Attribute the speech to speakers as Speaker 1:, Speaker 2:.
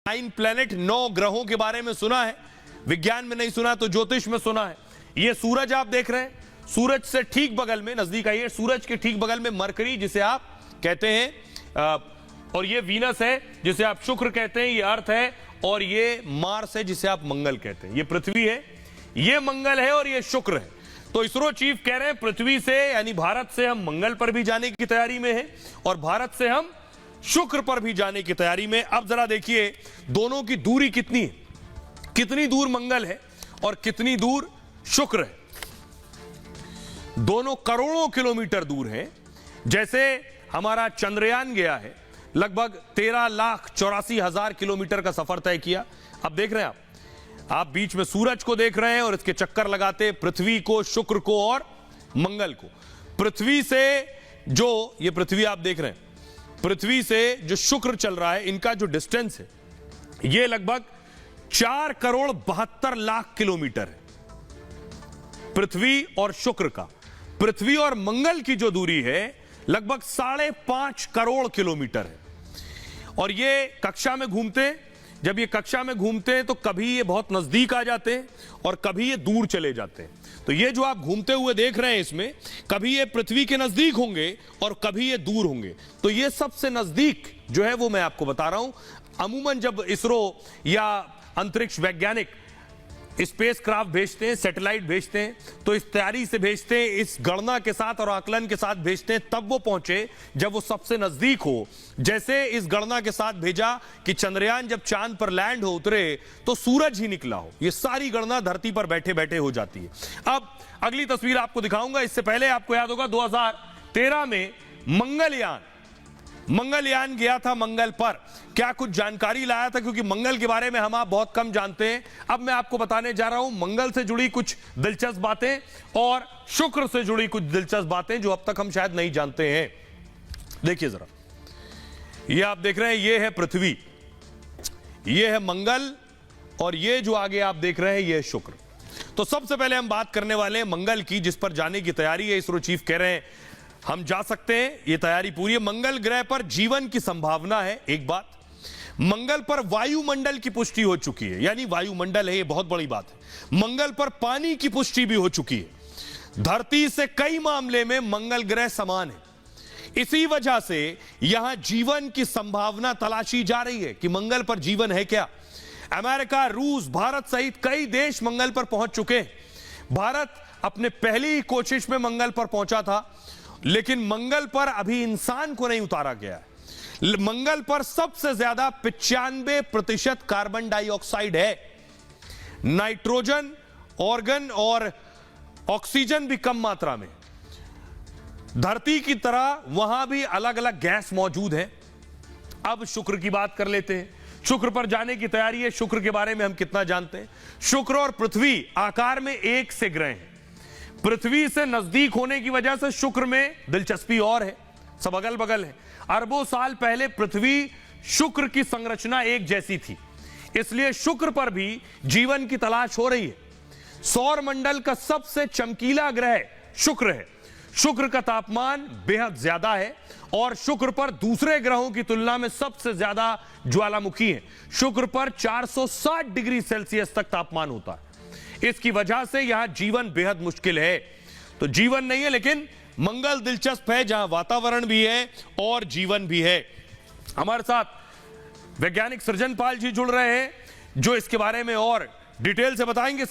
Speaker 1: 9 planet 9 ग्रहों के बारे में सुना है, विज्ञान में नहीं सुना तो ज्योतिष में सुना है। ये सूरज आप देख रहे हैं, सूरज से ठीक बगल में, नजदीक आइए, सूरज के ठीक बगल में मरकरी जिसे आप कहते हैं, और ये वीनस है जिसे आप शुक्र कहते हैं, ये अर्थ है, और ये मार्स है जिसे आप मंगल कहते हैं। ये पृथ्वी है, ये मंगल है और ये शुक्र है। तो इसरो चीफ कह रहे हैं पृथ्वी से यानी भारत से हम मंगल पर भी जाने की तैयारी में हैं और भारत से हम शुक्र पर भी जाने की तैयारी में। अब जरा देखिए दोनों की दूरी कितनी है, कितनी दूर मंगल है और कितनी दूर शुक्र है। दोनों करोड़ों किलोमीटर दूर हैं। जैसे हमारा चंद्रयान गया है, लगभग 13,84,000 किलोमीटर का सफर तय किया। अब देख रहे हैं आप बीच में सूरज को देख रहे हैं और इसके चक्कर लगाते पृथ्वी को, शुक्र को और मंगल को। पृथ्वी से जो ये पृथ्वी आप देख रहे हैं, पृथ्वी से जो शुक्र चल रहा है, इनका जो डिस्टेंस है ये लगभग 4,72,00,000 किलोमीटर है पृथ्वी और शुक्र का। पृथ्वी और मंगल की जो दूरी है लगभग 5.5 करोड़ किलोमीटर है। और ये कक्षा में घूमते, जब ये कक्षा में घूमते हैं तो कभी ये बहुत नजदीक आ जाते हैं और कभी ये दूर चले जाते हैं। तो ये जो आप घूमते हुए देख रहे हैं, इसमें कभी ये पृथ्वी के नजदीक होंगे और कभी ये दूर होंगे। तो ये सबसे नजदीक जो है वो मैं आपको बता रहा हूं। अमूमन जब इसरो या अंतरिक्ष वैज्ञानिक स्पेस क्राफ्ट भेजते हैं, सैटेलाइट भेजते हैं, तो इस तैयारी से भेजते हैं, इस गणना के साथ और आकलन के साथ भेजते हैं, तब वो पहुंचे जब वो सबसे नजदीक हो। जैसे इस गणना के साथ भेजा कि चंद्रयान जब चांद पर लैंड हो, उतरे तो सूरज ही निकला हो। ये सारी गणना धरती पर बैठे बैठे हो जाती है। अब अगली तस्वीर आपको दिखाऊंगा। इससे पहले आपको याद होगा 2013 में मंगलयान गया था मंगल पर। क्या कुछ जानकारी लाया था, क्योंकि मंगल के बारे में हम आप बहुत कम जानते हैं। अब मैं आपको बताने जा रहा हूं मंगल से जुड़ी कुछ दिलचस्प बातें और शुक्र से जुड़ी कुछ दिलचस्प बातें जो अब तक हम शायद नहीं जानते हैं। देखिए जरा, ये आप देख रहे हैं, ये है पृथ्वी, ये है मंगल, और ये जो आगे आप देख रहे हैं ये है शुक्र। तो सबसे पहले हम बात करने वाले हैं मंगल की, जिस पर जाने की तैयारी है। इसरो चीफ कह रहे हैं हम जा सकते हैं, ये तैयारी पूरी है। मंगल ग्रह पर जीवन की संभावना है। एक बात, मंगल पर वायुमंडल की पुष्टि हो चुकी है, यानी वायुमंडल है, ये बहुत बड़ी बात है। मंगल पर पानी की पुष्टि भी हो चुकी है। धरती से कई मामले में मंगल ग्रह समान है। इसी वजह से यहां जीवन की संभावना तलाशी जा रही है कि मंगल पर जीवन है क्या। अमेरिका, रूस, भारत सहित कई देश मंगल पर पहुंच चुके हैं। भारत अपने पहली कोशिश में मंगल पर पहुंचा था, लेकिन मंगल पर अभी इंसान को नहीं उतारा गया है। मंगल पर सबसे ज्यादा 95% कार्बन डाइऑक्साइड है। नाइट्रोजन, ऑर्गन और ऑक्सीजन भी कम मात्रा में। धरती की तरह वहां भी अलग अलग गैस मौजूद है। अब शुक्र की बात कर लेते हैं। शुक्र पर जाने की तैयारी है। शुक्र के बारे में हम कितना जानते हैं? शुक्र और पृथ्वी आकार में एक से ग्रह हैं। पृथ्वी से नजदीक होने की वजह से शुक्र में दिलचस्पी और है, सब अगल बगल है। अरबों साल पहले पृथ्वी शुक्र की संरचना एक जैसी थी, इसलिए शुक्र पर भी जीवन की तलाश हो रही है। सौर मंडल का सबसे चमकीला ग्रह शुक्र है। शुक्र का तापमान बेहद ज्यादा है और शुक्र पर दूसरे ग्रहों की तुलना में सबसे ज्यादा ज्वालामुखी है। शुक्र पर 460 डिग्री सेल्सियस तक तापमान होता है। इसकी वजह से यहां जीवन बेहद मुश्किल है। तो जीवन नहीं है, लेकिन मंगल दिलचस्प है, जहां वातावरण भी है और जीवन भी है। हमारे साथ वैज्ञानिक सृजन पाल जी जुड़ रहे हैं, जो इसके बारे में और डिटेल से बताएंगे।